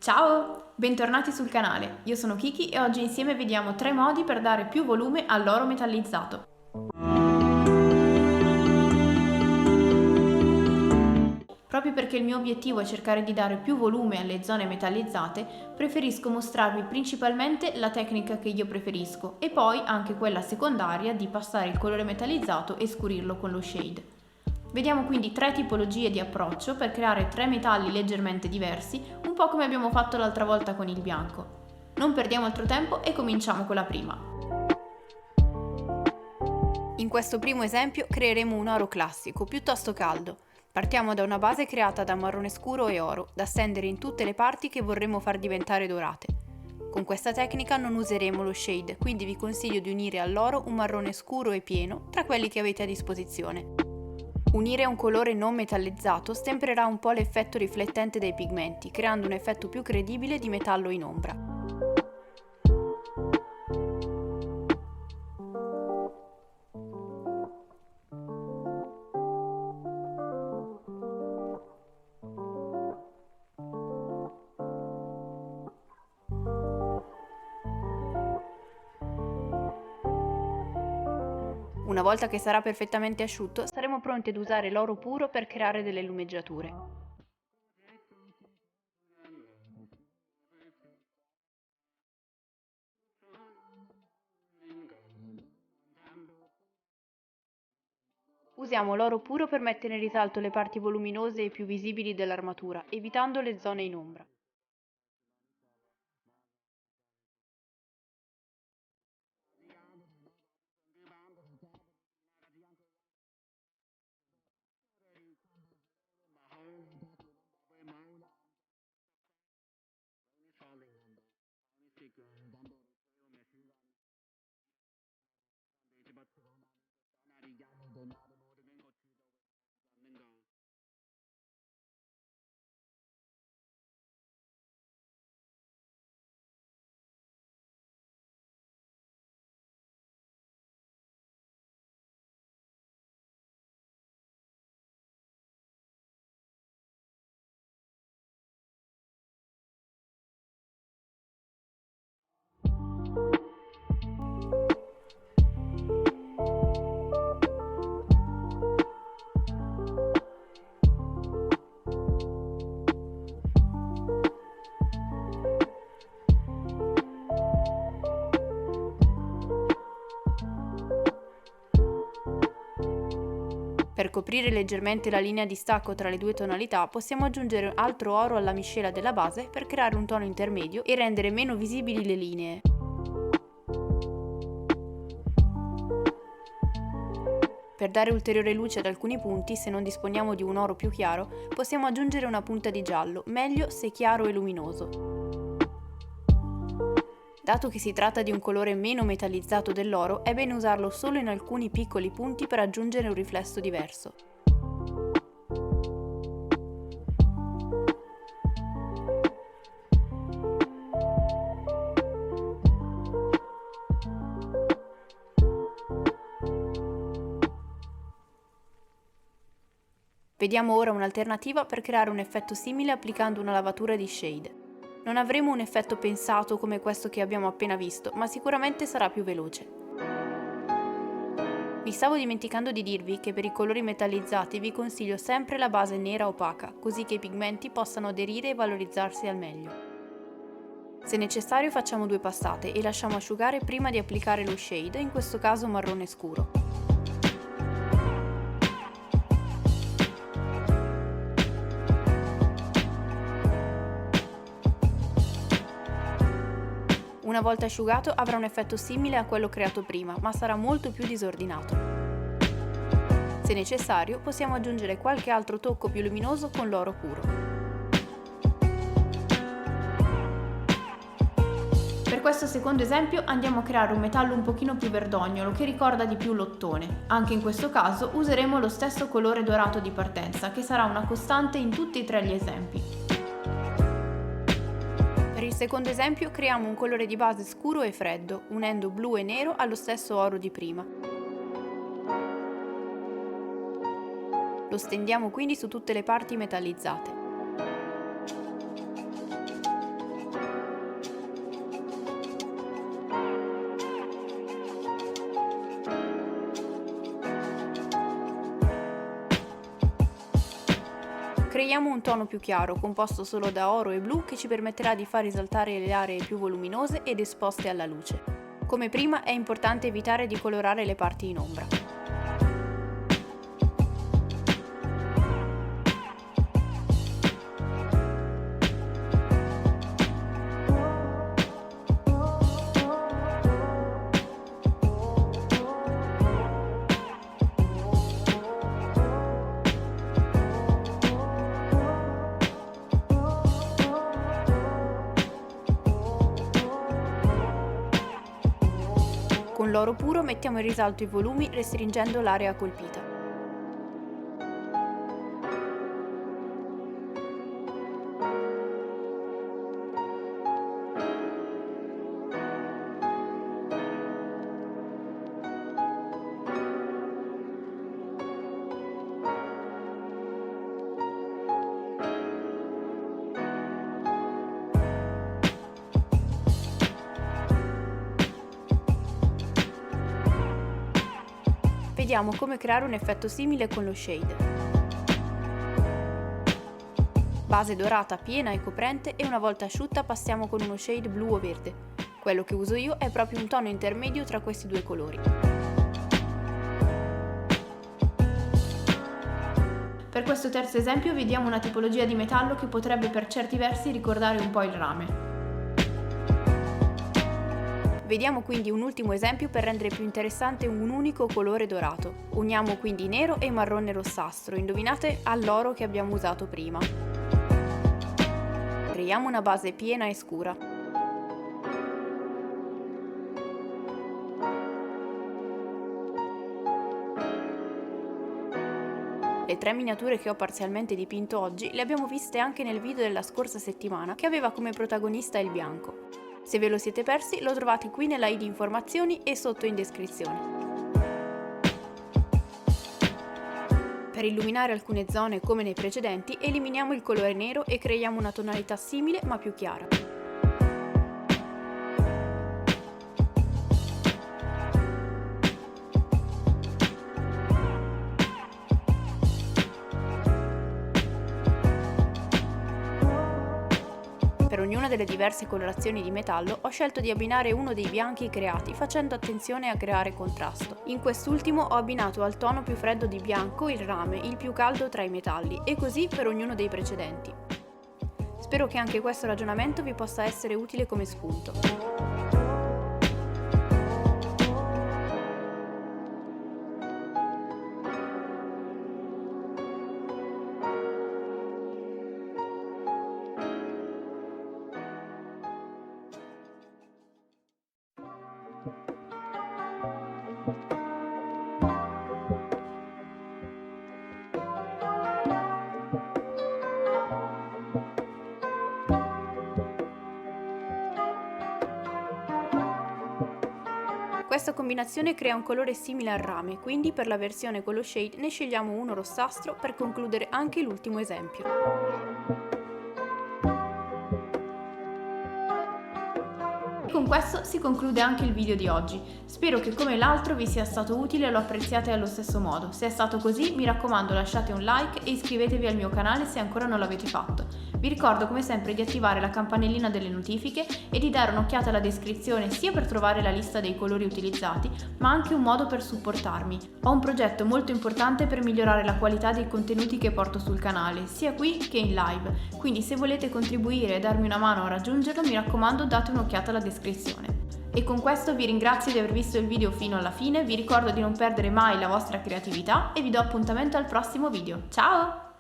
Ciao! Bentornati sul canale, io sono Kiki e oggi insieme vediamo 3 modi per dare più volume all'oro metallizzato. Proprio perché il mio obiettivo è cercare di dare più volume alle zone metallizzate, preferisco mostrarvi principalmente la tecnica che io preferisco e poi anche quella secondaria di passare il colore metallizzato e scurirlo con lo shade. Vediamo quindi 3 tipologie di approccio per creare 3 metalli leggermente diversi, un po' come abbiamo fatto l'altra volta con il bianco. Non perdiamo altro tempo e cominciamo con la prima. In questo primo esempio creeremo un oro classico, piuttosto caldo. Partiamo da una base creata da marrone scuro e oro, da stendere in tutte le parti che vorremmo far diventare dorate. Con questa tecnica non useremo lo shade, quindi vi consiglio di unire all'oro un marrone scuro e pieno tra quelli che avete a disposizione. Unire un colore non metallizzato stempererà un po' l'effetto riflettente dei pigmenti, creando un effetto più credibile di metallo in ombra. Una volta che sarà perfettamente asciutto, saremo pronti ad usare l'oro puro per creare delle lumeggiature. Usiamo l'oro puro per mettere in risalto le parti voluminose e più visibili dell'armatura, evitando le zone in ombra. Per coprire leggermente la linea di stacco tra le due tonalità, possiamo aggiungere altro oro alla miscela della base per creare un tono intermedio e rendere meno visibili le linee. Per dare ulteriore luce ad alcuni punti, se non disponiamo di un oro più chiaro, possiamo aggiungere una punta di giallo, meglio se chiaro e luminoso. Dato che si tratta di un colore meno metallizzato dell'oro, è bene usarlo solo in alcuni piccoli punti per aggiungere un riflesso diverso. Vediamo ora un'alternativa per creare un effetto simile applicando una lavatura di shade. Non avremo un effetto pensato come questo che abbiamo appena visto, ma sicuramente sarà più veloce. Mi stavo dimenticando di dirvi che per i colori metallizzati vi consiglio sempre la base nera opaca, così che i pigmenti possano aderire e valorizzarsi al meglio. Se necessario facciamo 2 passate e lasciamo asciugare prima di applicare lo shade, in questo caso marrone scuro. Una volta asciugato avrà un effetto simile a quello creato prima, ma sarà molto più disordinato. Se necessario, possiamo aggiungere qualche altro tocco più luminoso con l'oro puro. Per questo secondo esempio andiamo a creare un metallo un pochino più verdognolo che ricorda di più l'ottone. Anche in questo caso useremo lo stesso colore dorato di partenza, che sarà una costante in tutti e 3 gli esempi. Per il secondo esempio creiamo un colore di base scuro e freddo, unendo blu e nero allo stesso oro di prima. Lo stendiamo quindi su tutte le parti metallizzate. creiamo un tono più chiaro, composto solo da oro e blu, che ci permetterà di far risaltare le aree più voluminose ed esposte alla luce. Come prima è importante evitare di colorare le parti in ombra. Con l'oro puro mettiamo in risalto i volumi restringendo l'area colpita. Vediamo come creare un effetto simile con lo shade. Base dorata piena e coprente e una volta asciutta passiamo con uno shade blu o verde. Quello che uso io è proprio un tono intermedio tra questi due colori. Per questo terzo esempio vediamo una tipologia di metallo che potrebbe per certi versi ricordare un po' il rame. Vediamo quindi un ultimo esempio per rendere più interessante un unico colore dorato. Uniamo quindi nero e marrone rossastro, indovinate, all'oro che abbiamo usato prima. Creiamo una base piena e scura. Le 3 miniature che ho parzialmente dipinto oggi le abbiamo viste anche nel video della scorsa settimana che aveva come protagonista il bianco. Se ve lo siete persi, lo trovate qui nella i di informazioni e sotto in descrizione. Per illuminare alcune zone come nei precedenti, eliminiamo il colore nero e creiamo una tonalità simile ma più chiara. Per ognuna delle diverse colorazioni di metallo ho scelto di abbinare uno dei bianchi creati facendo attenzione a creare contrasto. In quest'ultimo ho abbinato al tono più freddo di bianco il rame, il più caldo tra i metalli, e così per ognuno dei precedenti. Spero che anche questo ragionamento vi possa essere utile come spunto. Questa combinazione crea un colore simile al rame, quindi per la versione con lo shade ne scegliamo uno rossastro per concludere anche l'ultimo esempio. E con questo si conclude anche il video di oggi. Spero che come l'altro vi sia stato utile e lo apprezziate allo stesso modo. Se è stato così, mi raccomando, lasciate un like e iscrivetevi al mio canale se ancora non l'avete fatto. Vi ricordo come sempre di attivare la campanellina delle notifiche e di dare un'occhiata alla descrizione sia per trovare la lista dei colori utilizzati, ma anche un modo per supportarmi. Ho un progetto molto importante per migliorare la qualità dei contenuti che porto sul canale, sia qui che in live, quindi se volete contribuire e darmi una mano a raggiungerlo, mi raccomando date un'occhiata alla descrizione. E con questo vi ringrazio di aver visto il video fino alla fine, vi ricordo di non perdere mai la vostra creatività e vi do appuntamento al prossimo video. Ciao!